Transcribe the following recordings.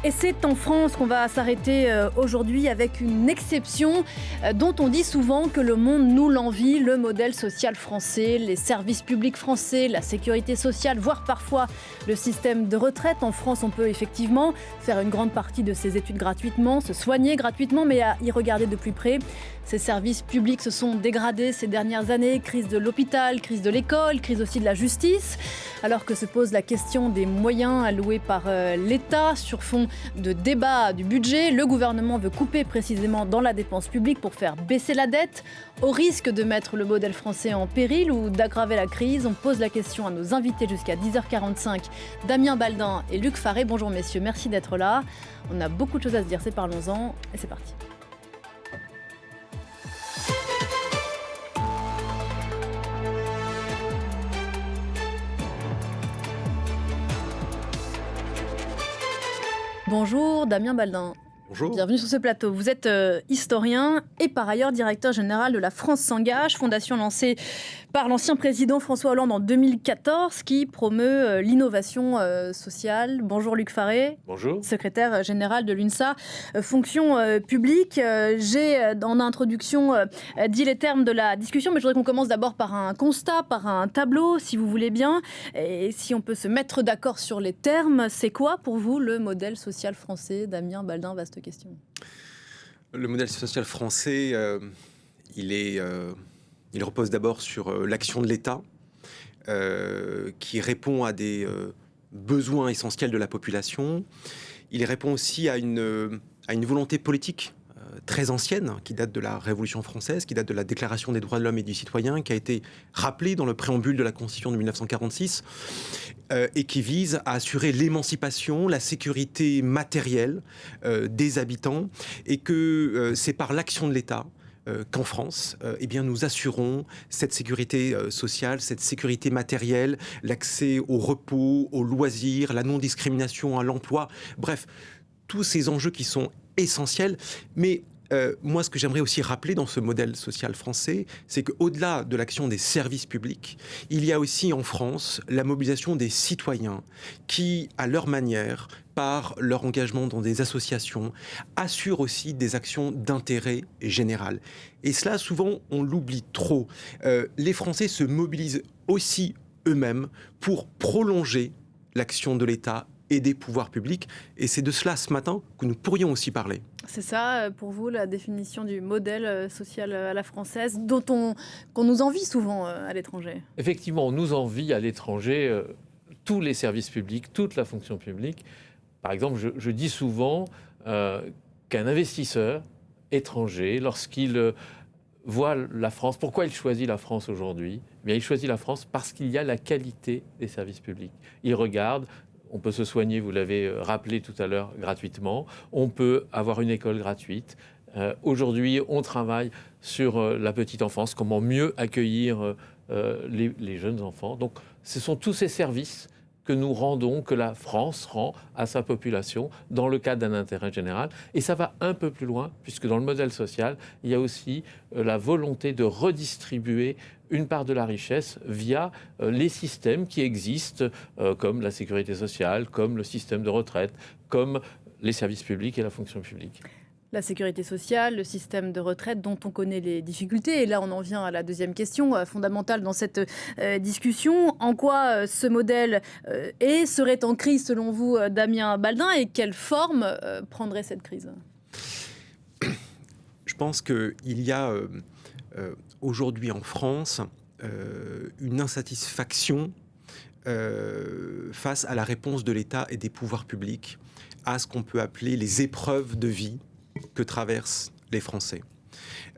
Et c'est en France qu'on va s'arrêter aujourd'hui avec une exception dont on dit souvent que le monde nous l'envie, le modèle social français, les services publics français, la sécurité sociale, voire parfois le système de retraite. En France, on peut effectivement faire une grande partie de ses études gratuitement, se soigner gratuitement, mais à y regarder de plus près, ces services publics se sont dégradés ces dernières années. Crise de l'hôpital, crise de l'école, crise aussi de la justice. Alors que se pose la question des moyens alloués par l'État sur fond de débat du budget, le gouvernement veut couper précisément dans la dépense publique pour faire baisser la dette, au risque de mettre le modèle français en péril ou d'aggraver la crise. On pose la question à nos invités jusqu'à 10h45, Damien Baldin et Luc Faré. Bonjour messieurs, merci d'être là. On a beaucoup de choses à se dire, c'est parlons-en et c'est parti. Bonjour Damien Baldin. Bonjour. Bienvenue sur ce plateau. Vous êtes historien et par ailleurs directeur général de la France s'engage, fondation lancée par l'ancien président François Hollande en 2014 qui promeut l'innovation sociale. Bonjour Luc Faré. Bonjour. Secrétaire général de l'UNSA, fonction publique. J'ai en introduction dit les termes de la discussion, mais je voudrais qu'on commence d'abord par un constat, par un tableau, si vous voulez bien. Et si on peut se mettre d'accord sur les termes, c'est quoi pour vous le modèle social français? Damien Baldin, vaste question. Le modèle social français, il repose d'abord sur l'action de l'État, qui répond à des besoins essentiels de la population. Il répond aussi à une volonté politique très ancienne, qui date de la Révolution française, qui date de la Déclaration des droits de l'homme et du citoyen, qui a été rappelée dans le préambule de la Constitution de 1946, et qui vise à assurer l'émancipation, la sécurité matérielle des habitants, et que c'est par l'action de l'État qu'en France, eh bien, nous assurons cette sécurité sociale, cette sécurité matérielle, l'accès au repos, aux loisirs, la non-discrimination à l'emploi, bref, tous ces enjeux qui sont essentiels. Mais moi, ce que j'aimerais aussi rappeler dans ce modèle social français, c'est qu'au-delà de l'action des services publics, il y a aussi en France la mobilisation des citoyens qui, à leur manière, par leur engagement dans des associations, assurent aussi des actions d'intérêt général. Et cela, souvent, on l'oublie trop. Les Français se mobilisent aussi eux-mêmes pour prolonger l'action de l'État et des pouvoirs publics. Et c'est de cela, ce matin, que nous pourrions aussi parler. C'est ça, pour vous, la définition du modèle social à la française, qu'on nous envie souvent à l'étranger? Effectivement, on nous envie à l'étranger tous les services publics, toute la fonction publique. Par exemple, je dis souvent qu'un investisseur étranger, lorsqu'il voit la France, pourquoi il choisit la France aujourd'hui? Eh bien, il choisit la France parce qu'il y a la qualité des services publics. Il regarde. On peut se soigner, vous l'avez rappelé tout à l'heure, gratuitement. On peut avoir une école gratuite. Aujourd'hui, on travaille sur la petite enfance, comment mieux accueillir les jeunes enfants. Donc, ce sont tous ces services que nous rendons, que la France rend à sa population dans le cadre d'un intérêt général. Et ça va un peu plus loin, puisque dans le modèle social, il y a aussi la volonté de redistribuer une part de la richesse via les systèmes qui existent, comme la sécurité sociale, comme le système de retraite, comme les services publics et la fonction publique. La sécurité sociale, le système de retraite dont on connaît les difficultés. Et là, on en vient à la deuxième question fondamentale dans cette discussion. En quoi ce modèle serait en crise selon vous, Damien Baldin, et quelle forme prendrait cette crise? Je pense qu'il y a aujourd'hui en France une insatisfaction face à la réponse de l'État et des pouvoirs publics à ce qu'on peut appeler les épreuves de vie que traversent les Français.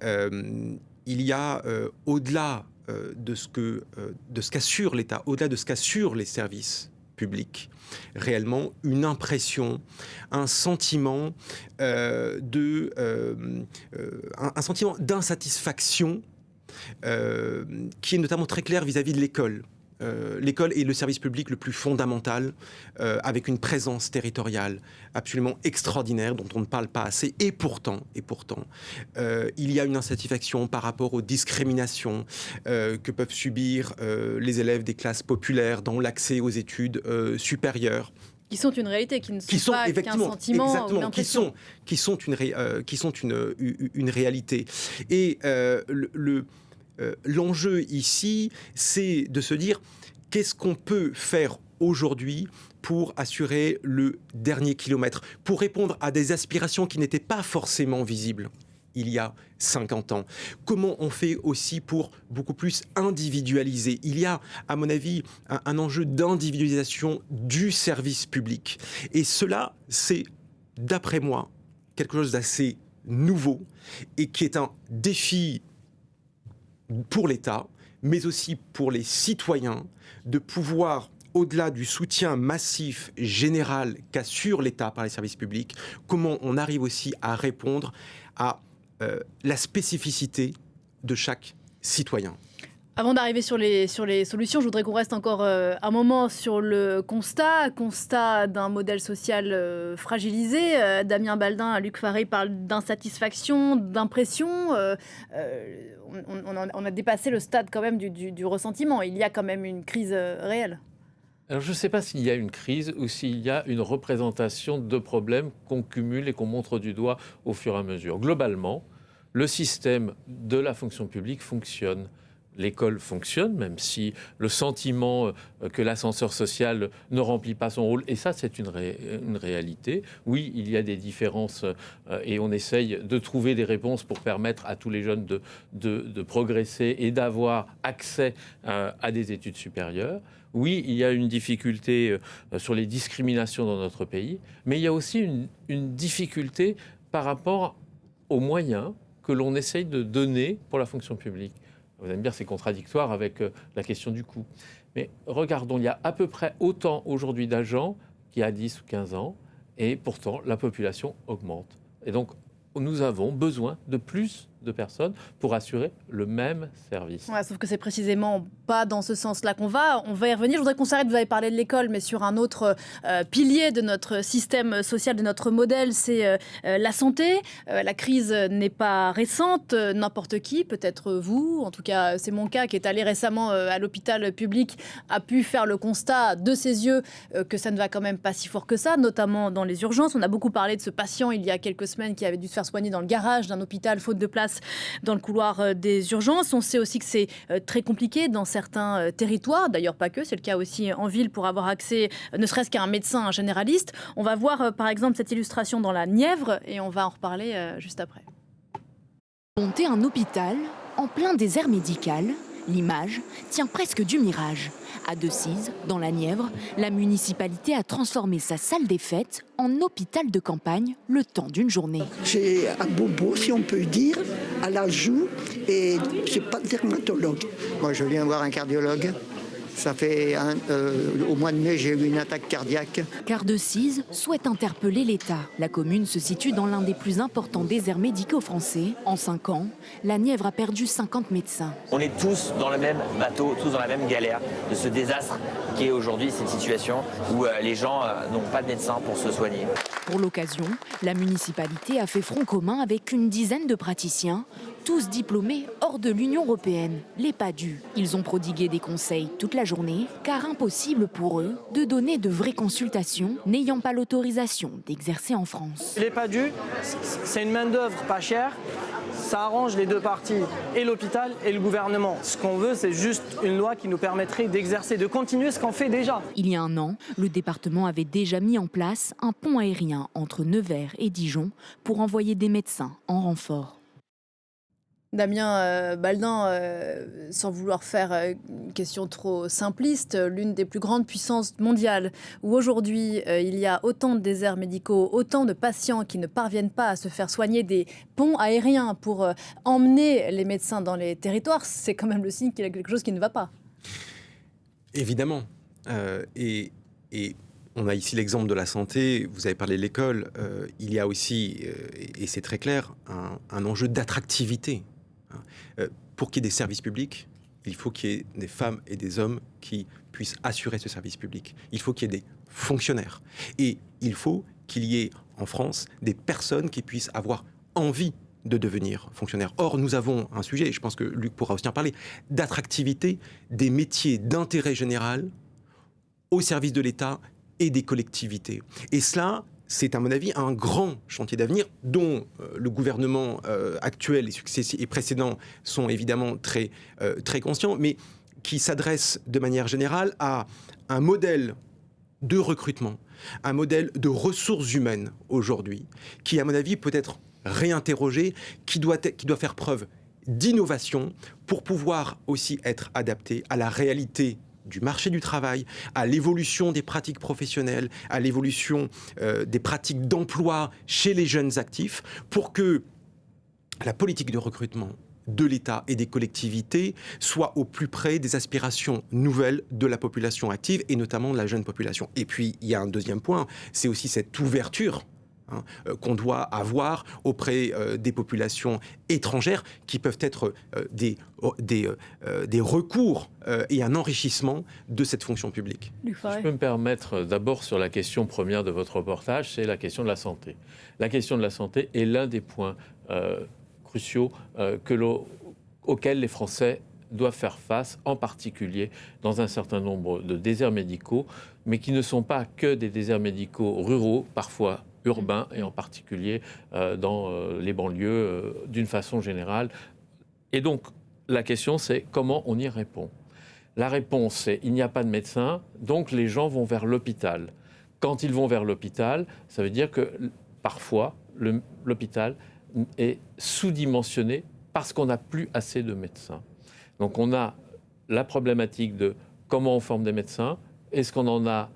Il y a, au-delà de ce qu'assure l'État, au-delà de ce qu'assurent les services publics, réellement une impression, un sentiment un sentiment d'insatisfaction qui est notamment très clair vis-à-vis de l'école. L'école est le service public le plus fondamental, avec une présence territoriale absolument extraordinaire dont on ne parle pas assez. Et pourtant, il y a une insatisfaction par rapport aux discriminations que peuvent subir les élèves des classes populaires dans l'accès aux études supérieures. Qui sont une réalité, qui ne sont pas qu'un sentiment ou l'impression. Qui sont une réalité. Et l'enjeu ici, c'est de se dire qu'est-ce qu'on peut faire aujourd'hui pour assurer le dernier kilomètre, pour répondre à des aspirations qui n'étaient pas forcément visibles il y a 50 ans. Comment on fait aussi pour beaucoup plus individualiser ? Il y a, à mon avis, un enjeu d'individualisation du service public. Et cela, c'est, d'après moi, quelque chose d'assez nouveau et qui est un défi pour l'État, mais aussi pour les citoyens, de pouvoir, au-delà du soutien massif, général qu'assure l'État par les services publics, comment on arrive aussi à répondre à la spécificité de chaque citoyen. Avant d'arriver sur les solutions, je voudrais qu'on reste encore un moment sur le constat d'un modèle social fragilisé. Damien Baldin, Luc Faré parlent d'insatisfaction, d'impression. On a dépassé le stade quand même du ressentiment. Il y a quand même une crise réelle. Alors je ne sais pas s'il y a une crise ou s'il y a une représentation de problèmes qu'on cumule et qu'on montre du doigt au fur et à mesure. Globalement, le système de la fonction publique fonctionne. L'école fonctionne, même si le sentiment que l'ascenseur social ne remplit pas son rôle, et ça c'est une réalité. Oui, il y a des différences et on essaye de trouver des réponses pour permettre à tous les jeunes de progresser et d'avoir accès à des études supérieures. Oui, il y a une difficulté sur les discriminations dans notre pays, mais il y a aussi une difficulté par rapport aux moyens que l'on essaye de donner pour la fonction publique. Vous allez me dire, c'est contradictoire avec la question du coût. Mais regardons, il y a à peu près autant aujourd'hui d'agents qu'il y a 10 ou 15 ans, et pourtant la population augmente. Et donc, nous avons besoin de plus de personnes pour assurer le même service. Ouais, sauf que c'est précisément pas dans ce sens-là qu'on va. On va y revenir. Je voudrais qu'on s'arrête, vous avez parlé de l'école, mais sur un autre pilier de notre système social, de notre modèle, c'est la santé. La crise n'est pas récente. N'importe qui, peut-être vous, en tout cas c'est mon cas, qui est allé récemment à l'hôpital public, a pu faire le constat de ses yeux que ça ne va quand même pas si fort que ça, notamment dans les urgences. On a beaucoup parlé de ce patient il y a quelques semaines qui avait dû se faire soigner dans le garage d'un hôpital, faute de place dans le couloir des urgences. On sait aussi que c'est très compliqué dans certains territoires, d'ailleurs pas que, c'est le cas aussi en ville pour avoir accès ne serait-ce qu'à un médecin, un généraliste. On va voir par exemple cette illustration dans la Nièvre et on va en reparler juste après. Monter un hôpital en plein désert médical, l'image tient presque du mirage. À Decize, dans la Nièvre, la municipalité a transformé sa salle des fêtes en hôpital de campagne le temps d'une journée. J'ai un bobo, si on peut dire, à la joue et je suis pas dermatologue. Moi, je viens voir un cardiologue. Ça fait au mois de mai, j'ai eu une attaque cardiaque. Car Decize souhaite interpeller l'État. La commune se situe dans l'un des plus importants déserts médicaux français. En 5 ans, la Nièvre a perdu 50 médecins. On est tous dans le même bateau, tous dans la même galère de ce désastre qui est aujourd'hui cette situation où les gens n'ont pas de médecin pour se soigner. Pour l'occasion, la municipalité a fait front commun avec une dizaine de praticiens, tous diplômés hors de l'Union européenne, les PADU. Ils ont prodigué des conseils toute la journée, car impossible pour eux de donner de vraies consultations n'ayant pas l'autorisation d'exercer en France. Les PADU, c'est une main-d'œuvre pas chère. Ça arrange les deux parties, et l'hôpital et le gouvernement. Ce qu'on veut, c'est juste une loi qui nous permettrait d'exercer, de continuer ce qu'on fait déjà. Il y a 1 an, le département avait déjà mis en place un pont aérien entre Nevers et Dijon pour envoyer des médecins en renfort. Damien Baldin, sans vouloir faire une question trop simpliste, l'une des plus grandes puissances mondiales, où aujourd'hui il y a autant de déserts médicaux, autant de patients qui ne parviennent pas à se faire soigner, des ponts aériens pour emmener les médecins dans les territoires, c'est quand même le signe qu'il y a quelque chose qui ne va pas. Évidemment. Et on a ici l'exemple de la santé, vous avez parlé de l'école, il y a aussi, et c'est très clair, un enjeu d'attractivité. Pour qu'il y ait des services publics, il faut qu'il y ait des femmes et des hommes qui puissent assurer ce service public. Il faut qu'il y ait des fonctionnaires. Et il faut qu'il y ait en France des personnes qui puissent avoir envie de devenir fonctionnaires. Or, nous avons un sujet, et je pense que Luc pourra aussi en parler, d'attractivité des métiers d'intérêt général au service de l'État et des collectivités. Et cela, c'est à mon avis un grand chantier d'avenir dont le gouvernement actuel et précédents sont évidemment très conscients, mais qui s'adresse de manière générale à un modèle de recrutement, un modèle de ressources humaines aujourd'hui, qui à mon avis peut être réinterrogé, qui doit faire preuve d'innovation pour pouvoir aussi être adapté à la réalité du marché du travail, à l'évolution des pratiques professionnelles, à l'évolution des pratiques d'emploi chez les jeunes actifs, pour que la politique de recrutement de l'État et des collectivités soit au plus près des aspirations nouvelles de la population active et notamment de la jeune population. Et puis, il y a un deuxième point, c'est aussi cette ouverture qu'on doit avoir auprès des populations étrangères qui peuvent être des recours et un enrichissement de cette fonction publique. Je peux me permettre d'abord sur la question première de votre reportage, c'est la question de la santé. La question de la santé est l'un des points cruciaux auxquels les Français doivent faire face, en particulier dans un certain nombre de déserts médicaux, mais qui ne sont pas que des déserts médicaux ruraux, parfois urbains, et en particulier dans les banlieues d'une façon générale. Et donc, la question, c'est comment on y répond. La réponse, c'est il n'y a pas de médecin, donc les gens vont vers l'hôpital. Quand ils vont vers l'hôpital, ça veut dire que parfois, l'hôpital est sous-dimensionné parce qu'on n'a plus assez de médecins. Donc on a la problématique de comment on forme des médecins, est-ce qu'on en a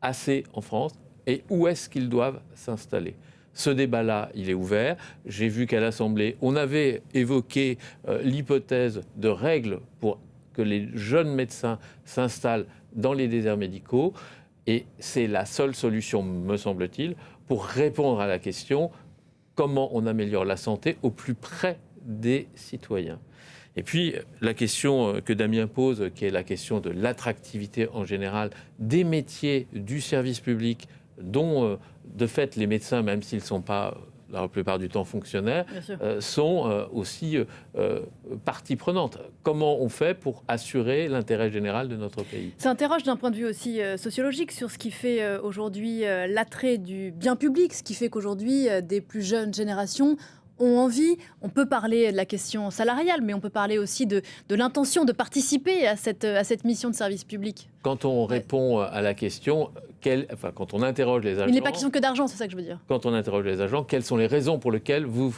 assez en France et où est-ce qu'ils doivent s'installer. Ce débat-là, il est ouvert. J'ai vu qu'à l'Assemblée, on avait évoqué l'hypothèse de règles pour que les jeunes médecins s'installent dans les déserts médicaux. Et c'est la seule solution, me semble-t-il, pour répondre à la question comment on améliore la santé au plus près des citoyens. Et puis, la question que Damien pose, qui est la question de l'attractivité en général des métiers du service public, dont, de fait, les médecins, même s'ils ne sont pas la plupart du temps fonctionnaires, sont aussi partie prenante. Comment on fait pour assurer l'intérêt général de notre pays ? Ça interroge d'un point de vue aussi sociologique sur ce qui fait aujourd'hui l'attrait du bien public, ce qui fait qu'aujourd'hui, des plus jeunes générations ont envie, on peut parler de la question salariale, mais on peut parler aussi de l'intention de participer à cette mission de service public. Quand on répond à la question, quand on interroge les agents... Il n'est pas question que d'argent, c'est ça que je veux dire. Quand on interroge les agents, quelles sont les raisons pour lesquelles vous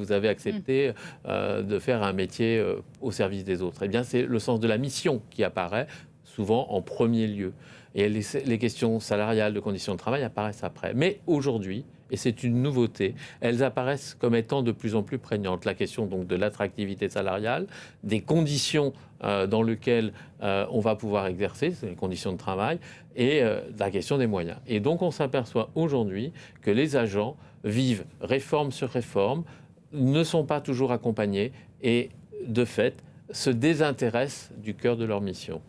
avez accepté de faire un métier au service des autres ? Eh bien, c'est le sens de la mission qui apparaît souvent en premier lieu. Et les questions salariales, de conditions de travail apparaissent après. Mais aujourd'hui, et c'est une nouveauté, elles apparaissent comme étant de plus en plus prégnantes. La question donc de l'attractivité salariale, des conditions dans lesquelles on va pouvoir exercer, c'est les conditions de travail, et la question des moyens. Et donc on s'aperçoit aujourd'hui que les agents vivent réforme sur réforme, ne sont pas toujours accompagnés et de fait se désintéressent du cœur de leur mission.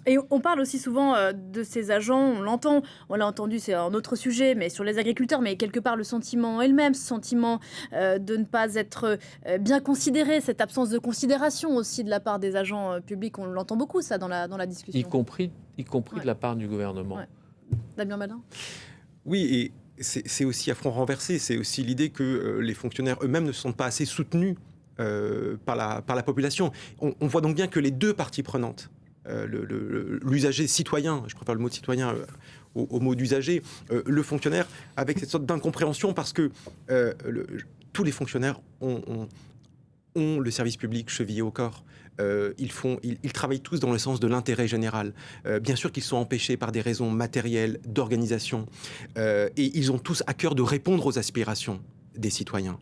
Et on parle aussi souvent de ces agents, on l'a entendu, c'est un autre sujet, mais sur les agriculteurs, mais quelque part le sentiment est le même, ce sentiment de ne pas être bien considéré, cette absence de considération aussi de la part des agents publics, on l'entend beaucoup ça dans la discussion. Y compris de la part du gouvernement. Ouais. Damien Madin ? Oui, et c'est aussi à front renversé, c'est aussi l'idée que les fonctionnaires eux-mêmes ne se sentent pas assez soutenus par la population. On voit donc bien que les deux parties prenantes, l'usager citoyen, je préfère le mot de citoyen au mot d'usager, le fonctionnaire, avec cette sorte d'incompréhension parce que tous les fonctionnaires ont le service public chevillé au corps. Ils travaillent tous dans le sens de l'intérêt général. Bien sûr qu'ils sont empêchés par des raisons matérielles, d'organisation, et ils ont tous à cœur de répondre aux aspirations des citoyens.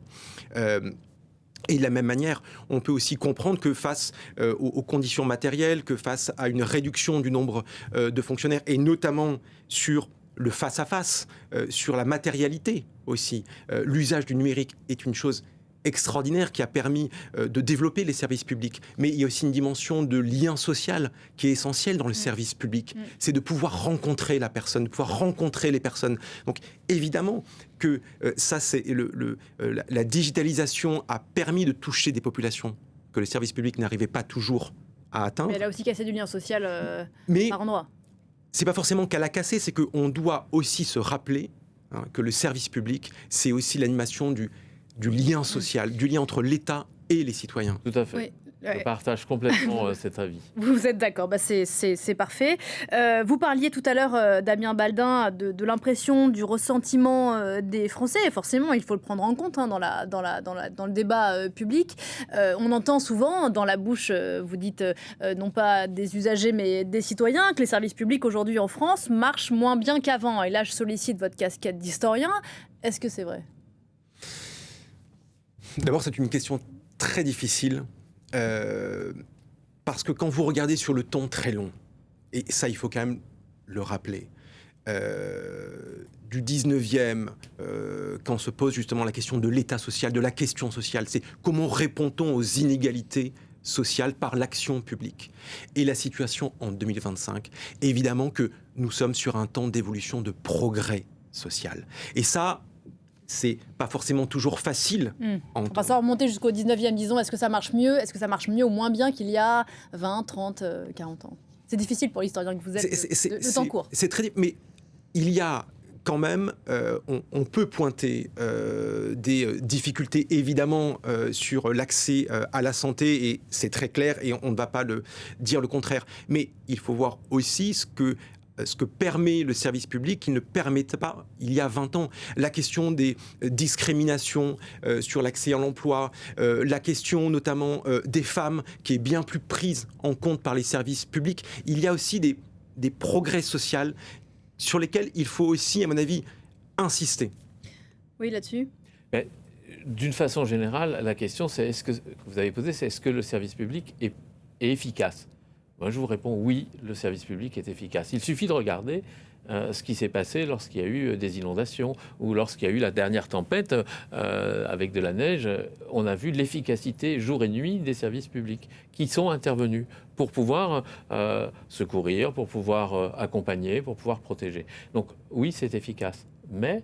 Et de la même manière, on peut aussi comprendre que face aux conditions matérielles, que face à une réduction du nombre de fonctionnaires, et notamment sur le face-à-face, sur la matérialité aussi, l'usage du numérique est une chose extraordinaire qui a permis de développer les services publics. Mais il y a aussi une dimension de lien social qui est essentielle dans le service public. C'est de pouvoir rencontrer la personne, de pouvoir rencontrer les personnes. Donc évidemment que ça, c'est la digitalisation a permis de toucher des populations que le service public n'arrivait pas toujours à atteindre. Mais elle a aussi cassé du lien social par endroits. c'est pas forcément qu'à la casser, c'est qu'on doit aussi se rappeler que le service public, c'est aussi l'animation du lien social, du lien entre l'État et les citoyens. Tout à fait. Oui. Je partage complètement cet avis. Vous êtes d'accord, c'est parfait. Vous parliez tout à l'heure, Damien Baldin, de l'impression, du ressentiment des Français. Et forcément, il faut le prendre en compte dans le débat public. On entend souvent dans la bouche, vous dites, non pas des usagers, mais des citoyens, que les services publics aujourd'hui en France marchent moins bien qu'avant. Et là, je sollicite votre casquette d'historien. Est-ce que c'est vrai ? D'abord, c'est une question très difficile. Parce que quand vous regardez sur le temps très long, et ça il faut quand même le rappeler, du 19e, quand se pose justement la question de l'état social, de la question sociale, c'est comment répond-on aux inégalités sociales par l'action publique. Et la situation en 2025, évidemment que nous sommes sur un temps d'évolution de progrès social. Et ça, c'est pas forcément toujours facile. On va savoir remonter jusqu'au 19e, disons, est-ce que ça marche mieux ou moins bien qu'il y a 20, 30, 40 ans ? C'est difficile pour l'historien que vous êtes, le temps court. C'est très difficile, mais il y a quand même, on peut pointer des difficultés évidemment sur l'accès à la santé, et c'est très clair, et on ne va pas dire le contraire. Mais il faut voir aussi ce que permet le service public qui ne permettait pas il y a 20 ans. La question des discriminations sur l'accès à l'emploi, la question notamment des femmes qui est bien plus prise en compte par les services publics. Il y a aussi des progrès sociaux sur lesquels il faut aussi, à mon avis, insister. Oui, là-dessus. Mais, d'une façon générale, la question c'est vous avez posé, c'est est-ce que le service public est efficace ? Moi, je vous réponds oui, le service public est efficace. Il suffit de regarder ce qui s'est passé lorsqu'il y a eu des inondations ou lorsqu'il y a eu la dernière tempête avec de la neige. On a vu l'efficacité jour et nuit des services publics qui sont intervenus pour pouvoir secourir, pour pouvoir accompagner, pour pouvoir protéger. Donc oui, c'est efficace. Mais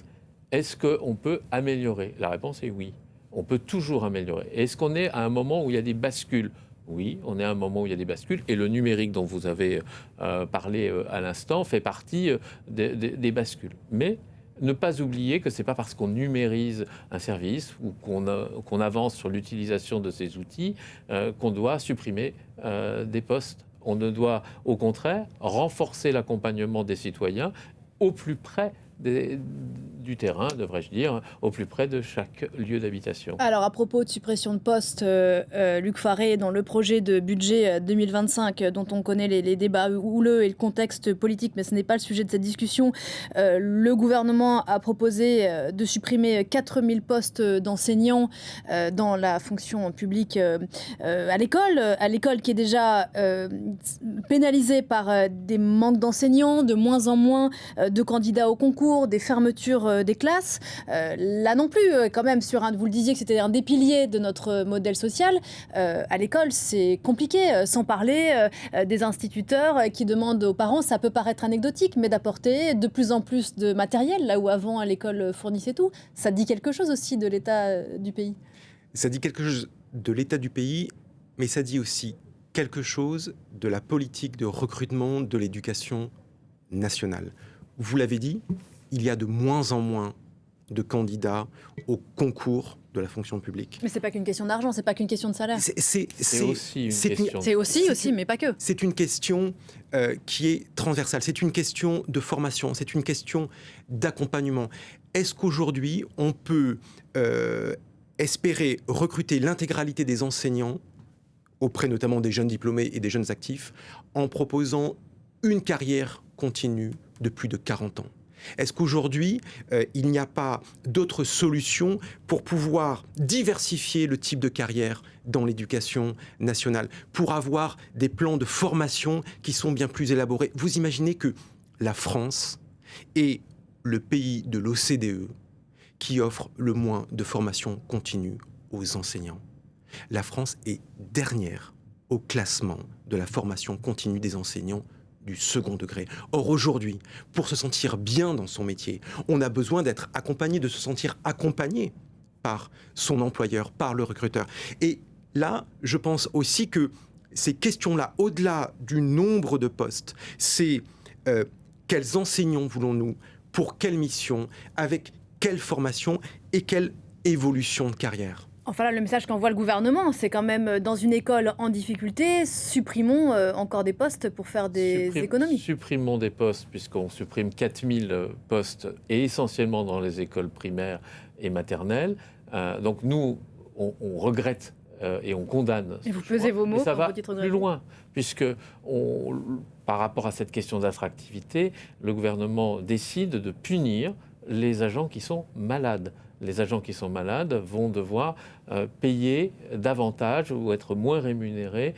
est-ce qu'on peut améliorer ? La réponse est oui. On peut toujours améliorer. Est-ce qu'on est à un moment où il y a des bascules ? Oui, on est à un moment où il y a des bascules, et le numérique dont vous avez parlé à l'instant fait partie des bascules. Mais ne pas oublier que ce n'est pas parce qu'on numérise un service ou qu'on avance sur l'utilisation de ces outils qu'on doit supprimer des postes. On ne doit, au contraire, renforcer l'accompagnement des citoyens au plus près du terrain, devrais-je dire, au plus près de chaque lieu d'habitation. Alors, à propos de suppression de postes, Luc Faré, dans le projet de budget 2025, dont on connaît les débats houleux et le contexte politique, mais ce n'est pas le sujet de cette discussion, le gouvernement a proposé de supprimer 4000 postes d'enseignants dans la fonction publique à l'école qui est déjà pénalisée par des manques d'enseignants, de moins en moins de candidats au concours, des fermetures des classes. Là non plus, quand même, vous le disiez que c'était un des piliers de notre modèle social. À l'école, c'est compliqué, sans parler des instituteurs qui demandent aux parents, ça peut paraître anecdotique, mais d'apporter de plus en plus de matériel, là où avant, à l'école fournissait tout. Ça dit quelque chose aussi de l'état du pays. Ça dit quelque chose de l'état du pays, mais ça dit aussi quelque chose de la politique de recrutement de l'éducation nationale. Vous l'avez dit, il y a de moins en moins de candidats au concours de la fonction publique. Mais c'est pas qu'une question d'argent, c'est pas qu'une question de salaire. C'est aussi une question. C'est aussi, mais pas que. C'est une question qui est transversale. C'est une question de formation, c'est une question d'accompagnement. Est-ce qu'aujourd'hui, on peut espérer recruter l'intégralité des enseignants auprès notamment des jeunes diplômés et des jeunes actifs en proposant une carrière continue de plus de 40 ans ? Est-ce qu'aujourd'hui, il n'y a pas d'autres solutions pour pouvoir diversifier le type de carrière dans l'éducation nationale, pour avoir des plans de formation qui sont bien plus élaborés ? Vous imaginez que la France est le pays de l'OCDE qui offre le moins de formation continue aux enseignants. La France est dernière au classement de la formation continue des enseignants du second degré. Or, aujourd'hui, pour se sentir bien dans son métier, on a besoin d'être accompagné, de se sentir accompagné par son employeur, par le recruteur. Et là, je pense aussi que ces questions-là, au-delà du nombre de postes, c'est Quels enseignants voulons-nous? Pour quelle mission? Avec quelle formation et quelle évolution de carrière? Enfin là, le message qu'envoie le gouvernement, c'est quand même dans une école en difficulté, supprimons encore des postes pour faire des économies. Supprimons des postes, puisqu'on supprime 4000 postes, et essentiellement dans les écoles primaires et maternelles. Donc nous, on regrette et on condamne. Et vous pesez vos mots. Mais ça va plus loin, puisque par rapport à cette question d'attractivité, le gouvernement décide de punir les agents qui sont malades. Les agents qui sont malades vont devoir payer davantage ou être moins rémunérés,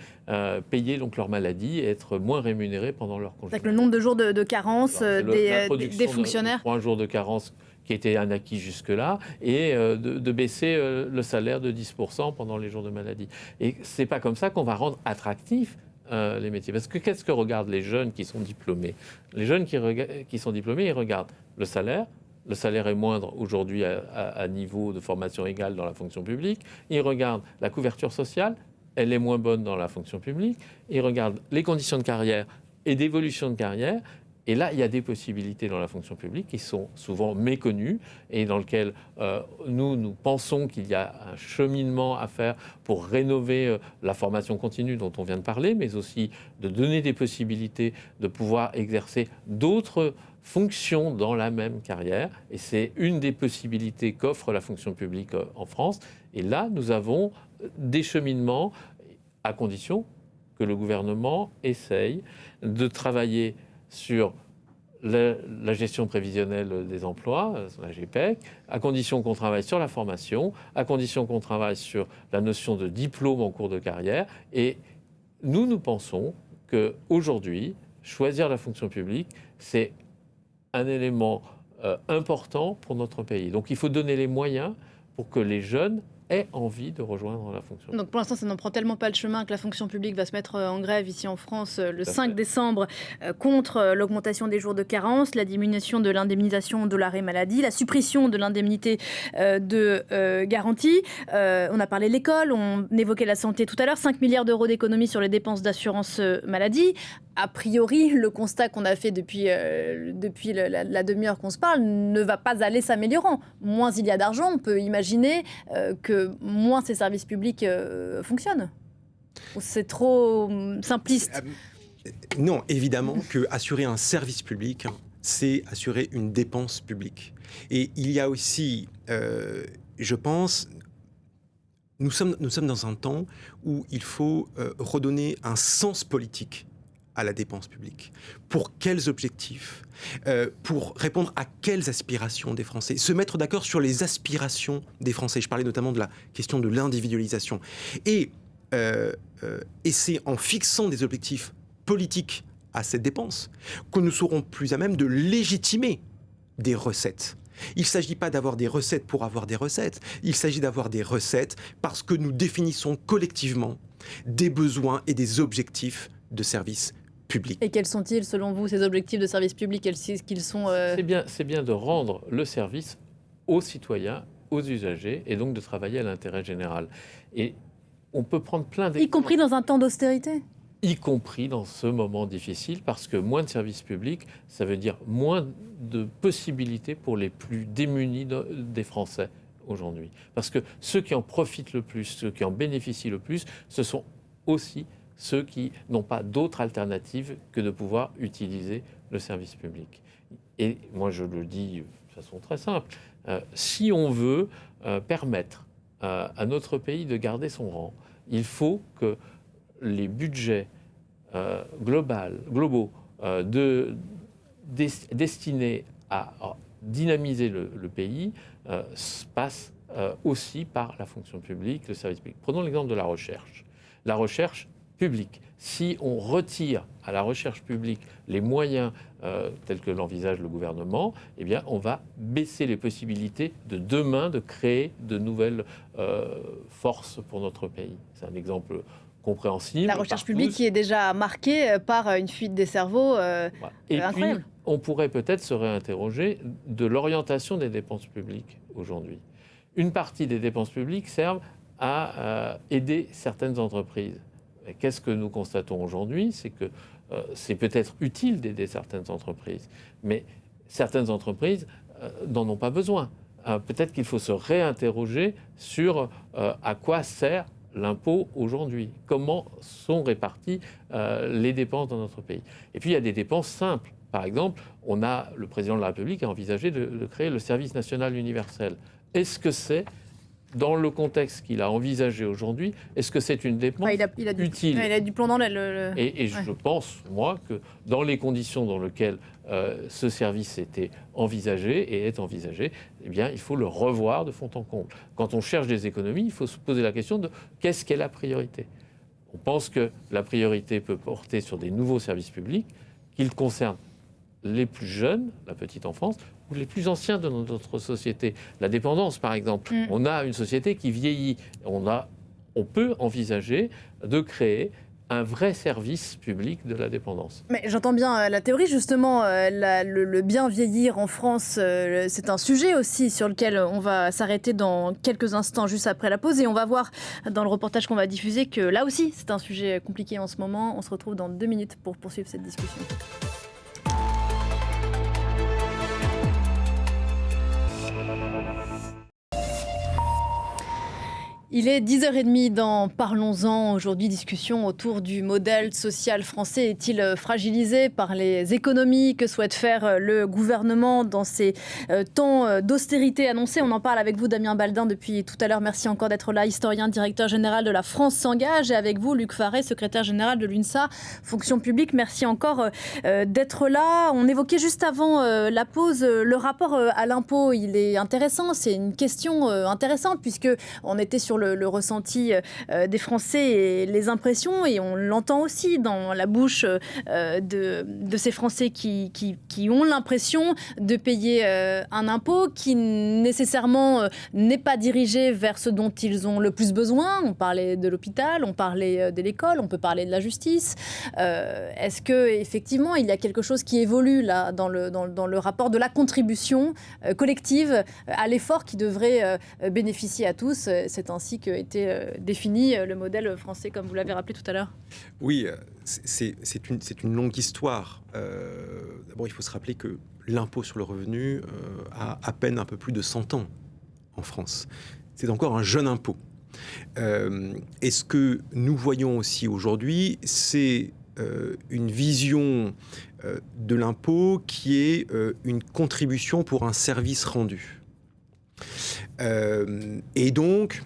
payer donc leur maladie et être moins rémunérés pendant leur congé. Avec le nombre de jours de carence des fonctionnaires. Pour un jour de carence qui était un acquis jusque-là, et de baisser le salaire de 10% pendant les jours de maladie. Et ce n'est pas comme ça qu'on va rendre attractifs les métiers. Parce que qu'est-ce que regardent les jeunes qui sont diplômés? Les jeunes qui sont diplômés, ils regardent le salaire. Le salaire est moindre aujourd'hui à niveau de formation égale dans la fonction publique. Ils regardent la couverture sociale, elle est moins bonne dans la fonction publique. Ils regardent les conditions de carrière et d'évolution de carrière. Et là, il y a des possibilités dans la fonction publique qui sont souvent méconnues et dans lesquelles nous pensons qu'il y a un cheminement à faire pour rénover la formation continue dont on vient de parler, mais aussi de donner des possibilités de pouvoir exercer d'autres fonctions dans la même carrière. Et c'est une des possibilités qu'offre la fonction publique en France. Et là, nous avons des cheminements à condition que le gouvernement essaye de travailler sur la gestion prévisionnelle des emplois, la GPEC, à condition qu'on travaille sur la formation, à condition qu'on travaille sur la notion de diplôme en cours de carrière. Et nous pensons qu'aujourd'hui, choisir la fonction publique, c'est un élément important pour notre pays. Donc il faut donner les moyens pour que les jeunes aient envie de rejoindre la fonction publique. Donc pour l'instant, ça n'en prend tellement pas le chemin que la fonction publique va se mettre en grève ici en France le 5 décembre contre l'augmentation des jours de carence, la diminution de l'indemnisation de l'arrêt maladie, la suppression de l'indemnité de garantie. On a parlé de l'école, on évoquait la santé tout à l'heure, 5 milliards d'euros d'économies sur les dépenses d'assurance maladie. A priori, le constat qu'on a fait depuis la demi-heure qu'on se parle ne va pas aller s'améliorant. Moins il y a d'argent, on peut imaginer que moins ces services publics fonctionnent. C'est trop simpliste. Non, évidemment qu'assurer un service public, c'est assurer une dépense publique. Et il y a aussi, je pense, nous sommes dans un temps où il faut redonner un sens politique à la dépense publique. Pour quels objectifs? Pour répondre à quelles aspirations des Français? Se mettre d'accord sur les aspirations des Français. Je parlais notamment de la question de l'individualisation. Et c'est en fixant des objectifs politiques à cette dépense que nous serons plus à même de légitimer des recettes. Il ne s'agit pas d'avoir des recettes pour avoir des recettes. Il s'agit d'avoir des recettes parce que nous définissons collectivement des besoins et des objectifs de services publics. Et quels sont-ils, selon vous, ces objectifs de service public? Est-ce qu'ils sont C'est bien de rendre le service aux citoyens, aux usagers, et donc de travailler à l'intérêt général. Et on peut prendre plein d'exemples. Y compris dans un temps d'austérité? Y compris dans ce moment difficile, parce que moins de services publics, ça veut dire moins de possibilités pour les plus démunis des Français aujourd'hui. Parce que ceux qui en profitent le plus, ceux qui en bénéficient le plus, ce sont aussi ceux qui n'ont pas d'autre alternative que de pouvoir utiliser le service public. Et moi, je le dis de façon très simple, si on veut permettre à notre pays de garder son rang, il faut que les budgets globaux destinés à dynamiser le pays passent aussi par la fonction publique, le service public. Prenons l'exemple de la recherche. La recherche publique. Si on retire à la recherche publique les moyens tels que l'envisage le gouvernement, eh bien, on va baisser les possibilités de demain de créer de nouvelles forces pour notre pays. C'est un exemple compréhensible. La recherche publique qui est déjà marquée par une fuite des cerveaux et incroyable. Puis, on pourrait peut-être se réinterroger de l'orientation des dépenses publiques aujourd'hui. Une partie des dépenses publiques servent à aider certaines entreprises. Et qu'est-ce que nous constatons aujourd'hui? C'est que c'est peut-être utile d'aider certaines entreprises, mais certaines entreprises n'en ont pas besoin. Peut-être qu'il faut se réinterroger sur à quoi sert l'impôt aujourd'hui, comment sont réparties les dépenses dans notre pays. Et puis il y a des dépenses simples. Par exemple, le président de la République a envisagé de créer le service national universel. Est-ce que c'est, dans le contexte qu'il a envisagé aujourd'hui, est-ce que c'est une dépense utile ? Il a du plomb dans l'aile. Et je pense, moi, que dans les conditions dans lesquelles ce service était envisagé et est envisagé, eh bien, il faut le revoir de fond en comble. Quand on cherche des économies, il faut se poser la question de qu'est-ce qu'est la priorité. On pense que la priorité peut porter sur des nouveaux services publics, qu'ils concernent les plus jeunes, la petite enfance, ou les plus anciens de notre société. La dépendance, par exemple. On a une société qui vieillit. On peut envisager de créer un vrai service public de la dépendance. Mais j'entends bien la théorie, justement, le bien vieillir en France, c'est un sujet aussi sur lequel on va s'arrêter dans quelques instants, juste après la pause. Et on va voir dans le reportage qu'on va diffuser que là aussi, c'est un sujet compliqué en ce moment. On se retrouve dans 2 minutes pour poursuivre cette discussion. Il est 10h30 dans Parlons-en. Aujourd'hui, discussion autour du modèle social français. Est-il fragilisé par les économies que souhaite faire le gouvernement dans ces temps d'austérité annoncés? On en parle avec vous, Damien Baldin, depuis tout à l'heure. Merci encore d'être là, historien, directeur général de la France s'engage. Et avec vous, Luc Faré, secrétaire général de l'UNSA, fonction publique. Merci encore d'être là. On évoquait juste avant la pause le rapport à l'impôt. Il est intéressant. C'est une question intéressante puisque on était sur le ressenti des Français et les impressions, et on l'entend aussi dans la bouche de ces Français qui ont l'impression de payer un impôt qui nécessairement n'est pas dirigé vers ce dont ils ont le plus besoin. On parlait de l'hôpital, on parlait de l'école, on peut parler de la justice. Est-ce qu'effectivement il y a quelque chose qui évolue là dans le rapport de la contribution collective à l'effort qui devrait bénéficier à tous? C'est ainsi que était défini le modèle français, comme vous l'avez rappelé tout à l'heure. Oui, c'est une longue histoire. D'abord, il faut se rappeler que l'impôt sur le revenu a à peine un peu plus de 100 ans en France. C'est encore un jeune impôt. Et ce que nous voyons aussi aujourd'hui, c'est une vision de l'impôt qui est une contribution pour un service rendu. Et donc,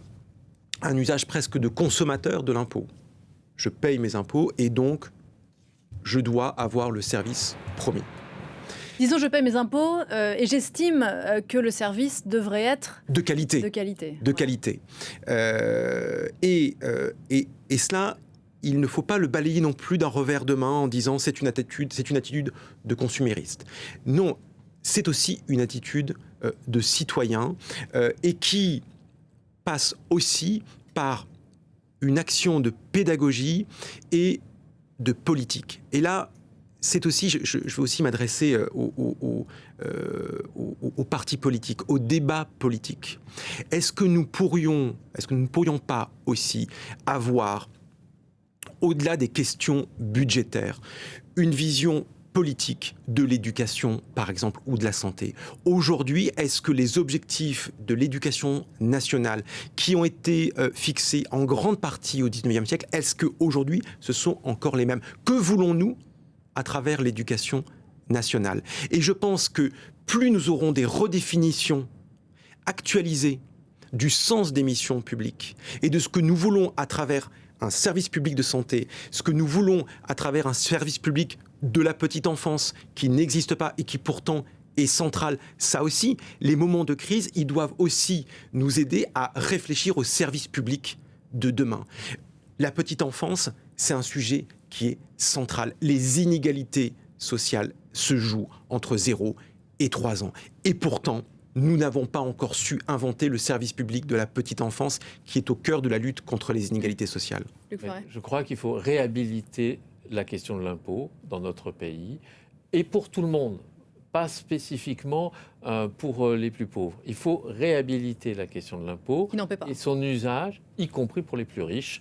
un usage presque de consommateur de l'impôt. Je paye mes impôts et donc je dois avoir le service promis. Disons, je paye mes impôts et j'estime que le service devrait être de qualité. De qualité. Et cela, il ne faut pas le balayer non plus d'un revers de main en disant c'est une attitude de consumériste. Non, c'est aussi une attitude de citoyen et qui passe aussi par une action de pédagogie et de politique. Et là, c'est aussi, je veux aussi m'adresser aux partis politiques, au débat politique. Est-ce que nous ne pourrions pas aussi avoir, au-delà des questions budgétaires, une vision politique de l'éducation, par exemple, ou de la santé. Aujourd'hui, est-ce que les objectifs de l'éducation nationale qui ont été fixés en grande partie au XIXe siècle, est-ce qu'aujourd'hui, ce sont encore les mêmes? Que voulons-nous à travers l'éducation nationale? Et je pense que plus nous aurons des redéfinitions actualisées du sens des missions publiques et de ce que nous voulons à travers un service public de santé, ce que nous voulons à travers un service public de la petite enfance qui n'existe pas et qui pourtant est central. Ça aussi, les moments de crise, ils doivent aussi nous aider à réfléchir au service public de demain. La petite enfance, c'est un sujet qui est central. Les inégalités sociales se jouent entre 0 et 3 ans. Et pourtant, nous n'avons pas encore su inventer le service public de la petite enfance qui est au cœur de la lutte contre les inégalités sociales. Je crois qu'il faut réhabiliter la question de l'impôt dans notre pays, et pour tout le monde, pas spécifiquement pour les plus pauvres. Il faut réhabiliter la question de l'impôt et son usage, y compris pour les plus riches,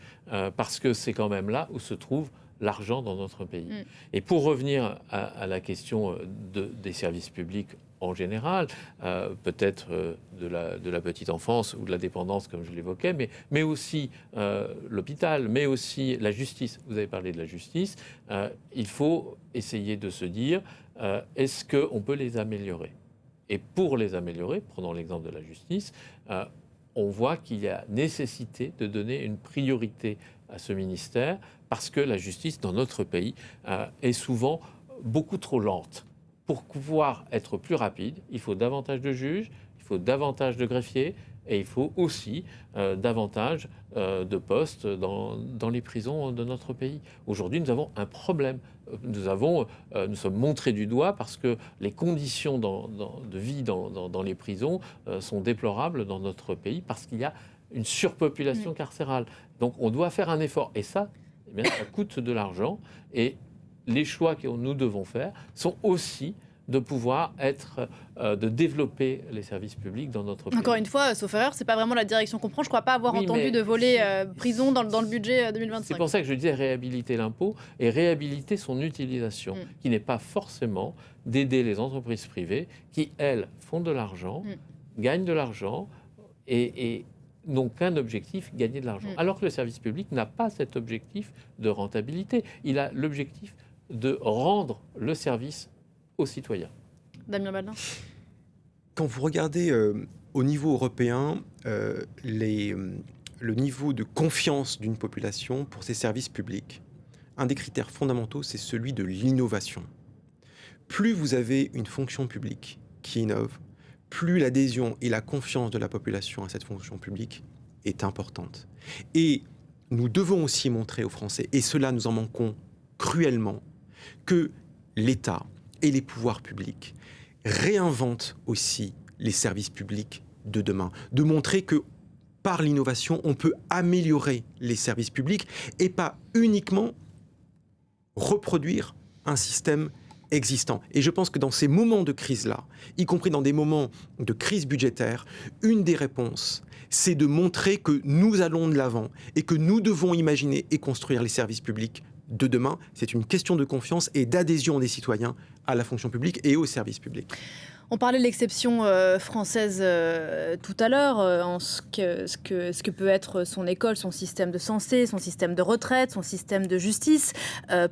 parce que c'est quand même là où se trouve l'argent dans notre pays. Et pour revenir à la question des services publics en général, peut-être de la petite enfance ou de la dépendance, comme je l'évoquais, mais aussi l'hôpital, mais aussi la justice. Vous avez parlé de la justice. Il faut essayer de se dire, est-ce qu'on peut les améliorer ? Et pour les améliorer, prenons l'exemple de la justice, on voit qu'il y a nécessité de donner une priorité à ce ministère parce que la justice dans notre pays est souvent beaucoup trop lente. Pour pouvoir être plus rapide, il faut davantage de juges, il faut davantage de greffiers et il faut aussi davantage de postes dans les prisons de notre pays. Aujourd'hui, nous avons un problème. Nous sommes montrés du doigt parce que les conditions de vie dans les prisons sont déplorables dans notre pays parce qu'il y a une surpopulation carcérale. Donc on doit faire un effort. Et ça, ça coûte de l'argent. Et les choix que nous devons faire sont aussi de pouvoir de développer les services publics dans notre pays. Encore une fois, sauf erreur, c'est pas vraiment la direction qu'on prend. Je crois pas avoir entendu de volet prison dans le budget 2025. C'est pour ça que je disais réhabiliter l'impôt et réhabiliter son utilisation, qui n'est pas forcément d'aider les entreprises privées qui, elles, font de l'argent, gagnent de l'argent et n'ont qu'un objectif, gagner de l'argent. Alors que le service public n'a pas cet objectif de rentabilité. Il a l'objectif de rendre le service aux citoyens. Damien Baldin. Quand vous regardez au niveau européen le niveau de confiance d'une population pour ses services publics, un des critères fondamentaux, c'est celui de l'innovation. Plus vous avez une fonction publique qui innove, plus l'adhésion et la confiance de la population à cette fonction publique est importante. Et nous devons aussi montrer aux Français, et cela nous en manquons cruellement, que l'État et les pouvoirs publics réinventent aussi les services publics de demain. De montrer que par l'innovation, on peut améliorer les services publics et pas uniquement reproduire un système existant. Et je pense que dans ces moments de crise-là, y compris dans des moments de crise budgétaire, une des réponses, c'est de montrer que nous allons de l'avant et que nous devons imaginer et construire les services publics de demain. C'est une question de confiance et d'adhésion des citoyens à la fonction publique et aux services publics. On parlait de l'exception française tout à l'heure, en ce que peut être son école, son système de santé, son système de retraite, son système de justice.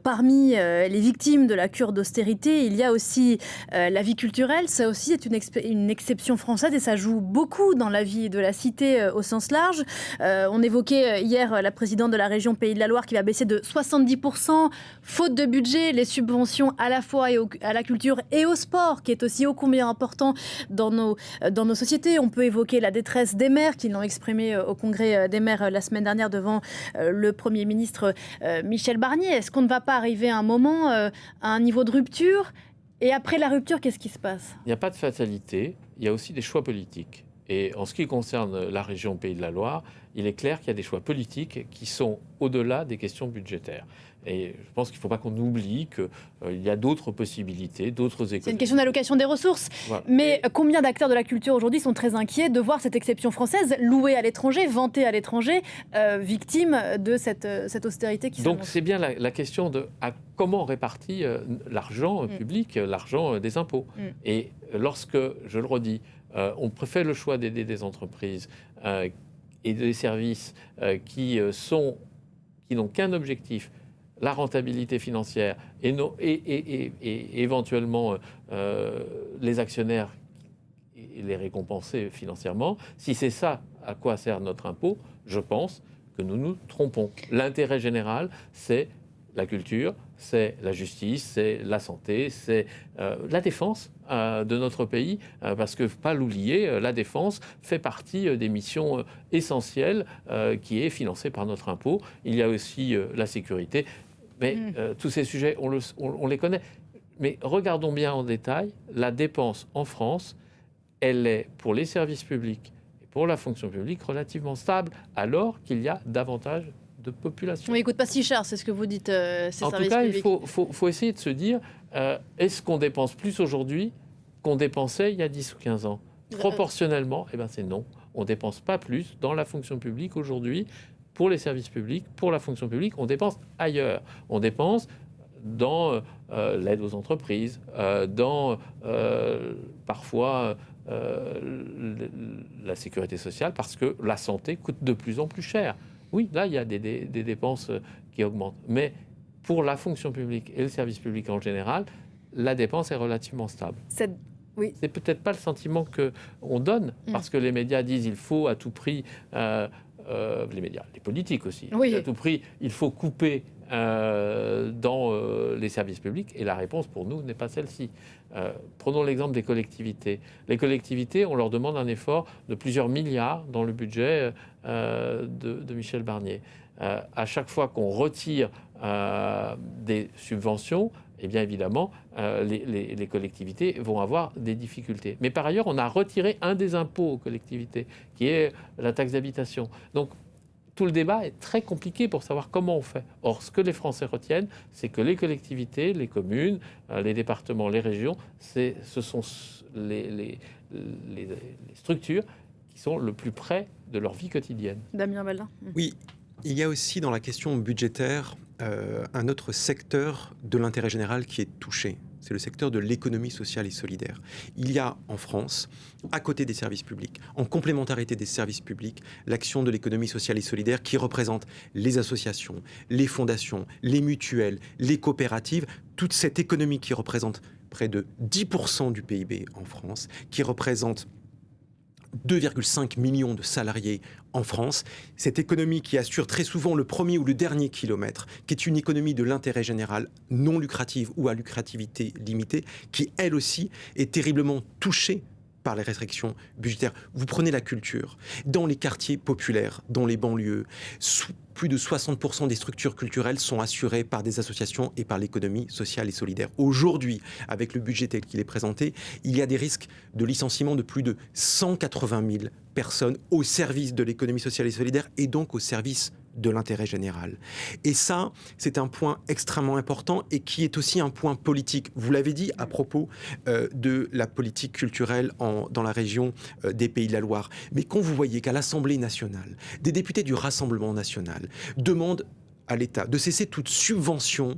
Parmi les victimes de la cure d'austérité, il y a aussi la vie culturelle. Ça aussi est une exception française et ça joue beaucoup dans la vie de la cité au sens large. On évoquait hier la présidente de la région Pays de la Loire qui va baisser de 70%, faute de budget, les subventions à la fois à la culture et au sport, qui est aussi ô combien important dans nos sociétés. On peut évoquer la détresse des maires qui l'ont exprimé au congrès des maires la semaine dernière devant le Premier ministre Michel Barnier. Est-ce qu'on ne va pas arriver à un moment à un niveau de rupture ? Et après la rupture, qu'est-ce qui se passe ? Il n'y a pas de fatalité, il y a aussi des choix politiques. Et en ce qui concerne la région Pays de la Loire, il est clair qu'il y a des choix politiques qui sont au-delà des questions budgétaires. Et je pense qu'il ne faut pas qu'on oublie qu'il y a d'autres possibilités, d'autres économies. C'est une question d'allocation des ressources. Voilà. Mais combien d'acteurs de la culture aujourd'hui sont très inquiets de voir cette exception française louée à l'étranger, vantée à l'étranger, victime de cette austérité qui s'annonce ? Donc c'est bien la question de comment on répartit l'argent public, l'argent des impôts. Et lorsque, je le redis, on fait le choix d'aider des entreprises et des services qui n'ont qu'un objectif, la rentabilité financière et éventuellement les actionnaires et les récompenser financièrement, si c'est ça à quoi sert notre impôt, je pense que nous nous trompons. L'intérêt général, c'est la culture, c'est la justice, c'est la santé, c'est la défense de notre pays, parce que, pas l'oublier, la défense fait partie des missions essentielles qui est financée par notre impôt. Il y a aussi la sécurité, mais tous ces sujets, on les connaît. Mais regardons bien en détail, la dépense en France, elle est pour les services publics et pour la fonction publique relativement stable, alors qu'il y a davantage de population. Oui, il ne coûte pas si cher, c'est ce que vous dites, ces services publics. En tout cas, il faut essayer de se dire, est-ce qu'on dépense plus aujourd'hui qu'on dépensait il y a 10 ou 15 ans ? Proportionnellement, c'est non. On ne dépense pas plus dans la fonction publique aujourd'hui pour les services publics, pour la fonction publique, on dépense ailleurs. On dépense dans l'aide aux entreprises, dans parfois la sécurité sociale, parce que la santé coûte de plus en plus cher. Oui, là, il y a des dépenses qui augmentent. Mais pour la fonction publique et le service public en général, la dépense est relativement stable. Oui. C'est peut-être pas le sentiment qu'on donne, parce que les médias disent il faut à tout prix, les médias, les politiques aussi, à tout prix, il faut couper dans les services publics, et la réponse pour nous n'est pas celle-ci. Prenons l'exemple des collectivités. Les collectivités, on leur demande un effort de plusieurs milliards dans le budget de Michel Barnier. À chaque fois qu'on retire des subventions, eh bien évidemment, les collectivités vont avoir des difficultés. Mais par ailleurs, on a retiré un des impôts aux collectivités, qui est la taxe d'habitation. Donc, tout le débat est très compliqué pour savoir comment on fait. Or, ce que les Français retiennent, c'est que les collectivités, les communes, les départements, les régions, ce sont les structures qui sont le plus près de leur vie quotidienne. Damien Baldin. Oui, il y a aussi dans la question budgétaire un autre secteur de l'intérêt général qui est touché. C'est le secteur de l'économie sociale et solidaire. Il y a en France, à côté des services publics, en complémentarité des services publics, l'action de l'économie sociale et solidaire qui représente les associations, les fondations, les mutuelles, les coopératives, toute cette économie qui représente près de 10% du PIB en France, qui représente 2,5 millions de salariés en France, cette économie qui assure très souvent le premier ou le dernier kilomètre, qui est une économie de l'intérêt général non lucrative ou à lucrativité limitée, qui elle aussi est terriblement touchée par les restrictions budgétaires. Vous prenez la culture. Dans les quartiers populaires, dans les banlieues, plus de 60% des structures culturelles sont assurées par des associations et par l'économie sociale et solidaire. Aujourd'hui, avec le budget tel qu'il est présenté, il y a des risques de licenciement de plus de 180 000 personnes au service de l'économie sociale et solidaire et donc au service de l'intérêt général. Et ça, c'est un point extrêmement important et qui est aussi un point politique. Vous l'avez dit à propos de la politique culturelle dans la région des Pays de la Loire. Mais quand vous voyez qu'à l'Assemblée nationale, des députés du Rassemblement national demandent à l'État de cesser toute subvention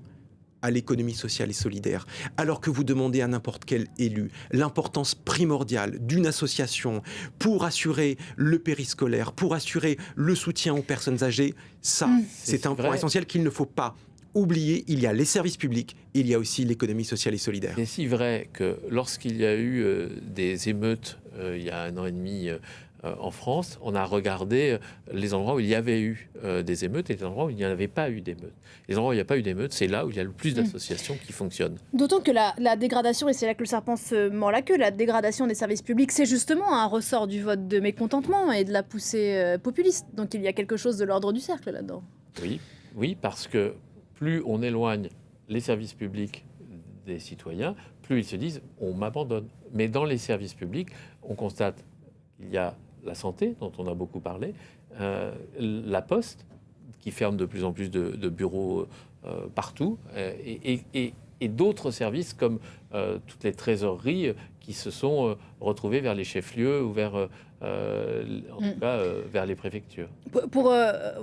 à l'économie sociale et solidaire, alors que vous demandez à n'importe quel élu l'importance primordiale d'une association pour assurer le périscolaire, pour assurer le soutien aux personnes âgées, ça, c'est un point essentiel qu'il ne faut pas oublier. Il y a les services publics, il y a aussi l'économie sociale et solidaire. C'est si vrai que lorsqu'il y a eu des émeutes il y a 1 an et demi en France, on a regardé les endroits où il y avait eu des émeutes et les endroits où il n'y en avait pas eu d'émeutes. Les endroits où il n'y a pas eu d'émeutes, c'est là où il y a le plus d'associations qui fonctionnent. D'autant que la dégradation, et c'est là que le serpent se mord la queue, la dégradation des services publics, c'est justement un ressort du vote de mécontentement et de la poussée populiste. Donc il y a quelque chose de l'ordre du cercle là-dedans. Oui, parce que plus on éloigne les services publics des citoyens, plus ils se disent « on m'abandonne ». Mais dans les services publics, on constate qu'il y a la santé, dont on a beaucoup parlé, la Poste, qui ferme de plus en plus de bureaux partout, et d'autres services comme toutes les trésoreries qui se sont retrouvées vers les chefs-lieux ou vers, en tout cas, vers les préfectures. Pour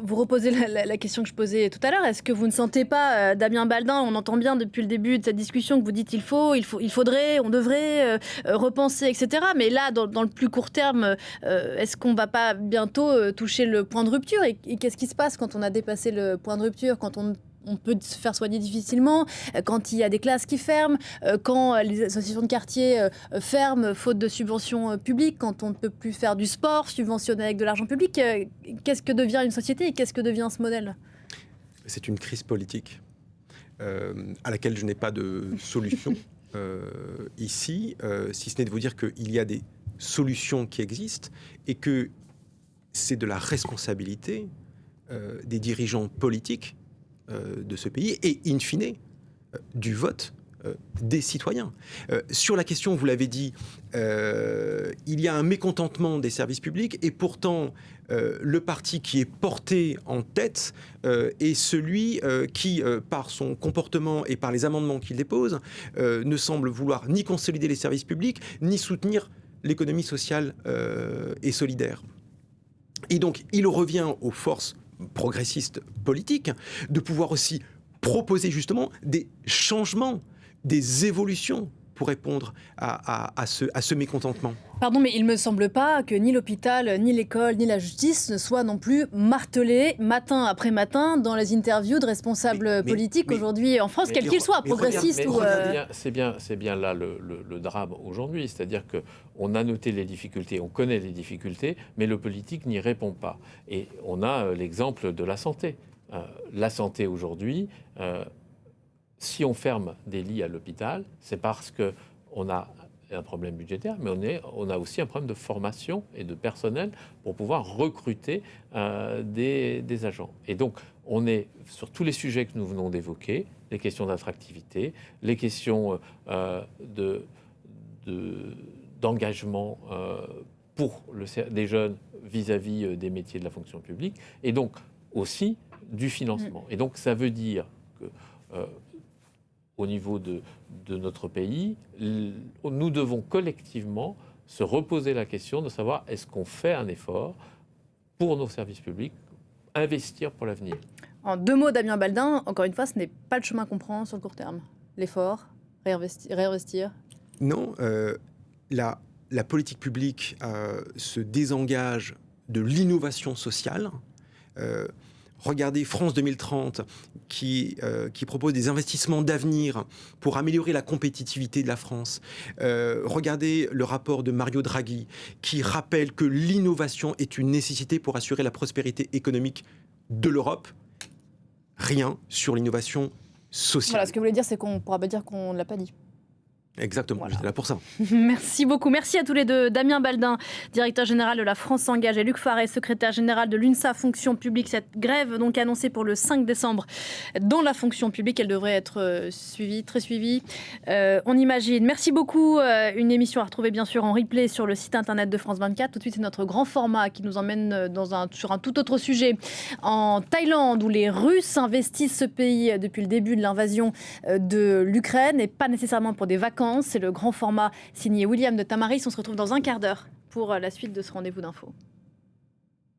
vous reposer la question que je posais tout à l'heure, est-ce que vous ne sentez pas, Damien Baldin, on entend bien depuis le début de cette discussion que vous dites il faudrait, on devrait repenser, etc. Mais là, dans le plus court terme, est-ce qu'on ne va pas bientôt toucher le point de rupture ? Et qu'est-ce qui se passe quand on a dépassé le point de rupture, quand on peut se faire soigner difficilement, quand il y a des classes qui ferment, quand les associations de quartier ferment faute de subventions publiques, quand on ne peut plus faire du sport subventionné avec de l'argent public. Qu'est-ce que devient une société et qu'est-ce que devient ce modèle ? C'est une crise politique à laquelle je n'ai pas de solution ici, si ce n'est de vous dire qu'il y a des solutions qui existent et que c'est de la responsabilité des dirigeants politiques de ce pays et, in fine, du vote des citoyens. Sur la question, vous l'avez dit, il y a un mécontentement des services publics et pourtant, le parti qui est porté en tête est celui qui, par son comportement et par les amendements qu'il dépose, ne semble vouloir ni consolider les services publics, ni soutenir l'économie sociale et solidaire. Et donc, il revient aux forces progressistes politiques, de pouvoir aussi proposer justement des changements, des évolutions pour répondre à ce mécontentement. Pardon, mais il ne me semble pas que ni l'hôpital, ni l'école, ni la justice ne soient non plus martelés matin après matin dans les interviews de responsables politiques aujourd'hui en France, quels qu'ils soient, progressistes ou... C'est bien là le drame aujourd'hui, c'est-à-dire qu'on a noté les difficultés, on connaît les difficultés, mais le politique n'y répond pas. Et on a l'exemple de la santé. La santé aujourd'hui... si on ferme des lits à l'hôpital, c'est parce qu'on a un problème budgétaire, mais on a aussi un problème de formation et de personnel pour pouvoir recruter des agents. Et donc, on est sur tous les sujets que nous venons d'évoquer, les questions d'attractivité, les questions d'engagement pour des jeunes vis-à-vis des métiers de la fonction publique, et donc aussi du financement. Et donc, ça veut dire que... au niveau de notre pays, nous devons collectivement se reposer la question de savoir est-ce qu'on fait un effort pour nos services publics, investir pour l'avenir. En 2 mots, Damien Baldin, encore une fois, ce n'est pas le chemin qu'on prend sur le court terme. L'effort, réinvestir. Non, la politique publique se désengage de l'innovation sociale. Regardez France 2030 qui propose des investissements d'avenir pour améliorer la compétitivité de la France. Regardez le rapport de Mario Draghi qui rappelle que l'innovation est une nécessité pour assurer la prospérité économique de l'Europe. Rien sur l'innovation sociale. Voilà, ce que vous voulez dire, c'est qu'on ne pourra pas dire qu'on ne l'a pas dit. Exactement, voilà. J'étais là pour ça. Merci beaucoup. Merci à tous les deux. Damien Baldin, directeur général de la France s'engage, et Luc Faré, secrétaire général de l'UNSA Fonction publique. Cette grève donc annoncée pour le 5 décembre dans la fonction publique, elle devrait être suivie, très suivie. On imagine. Merci beaucoup. Une émission à retrouver bien sûr en replay sur le site internet de France 24. Tout de suite, c'est notre grand format qui nous emmène sur un tout autre sujet. En Thaïlande, où les Russes investissent ce pays depuis le début de l'invasion de l'Ukraine, et pas nécessairement pour des vacances. C'est le grand format signé William de Tamaris. On se retrouve dans un quart d'heure pour la suite de ce rendez-vous d'info.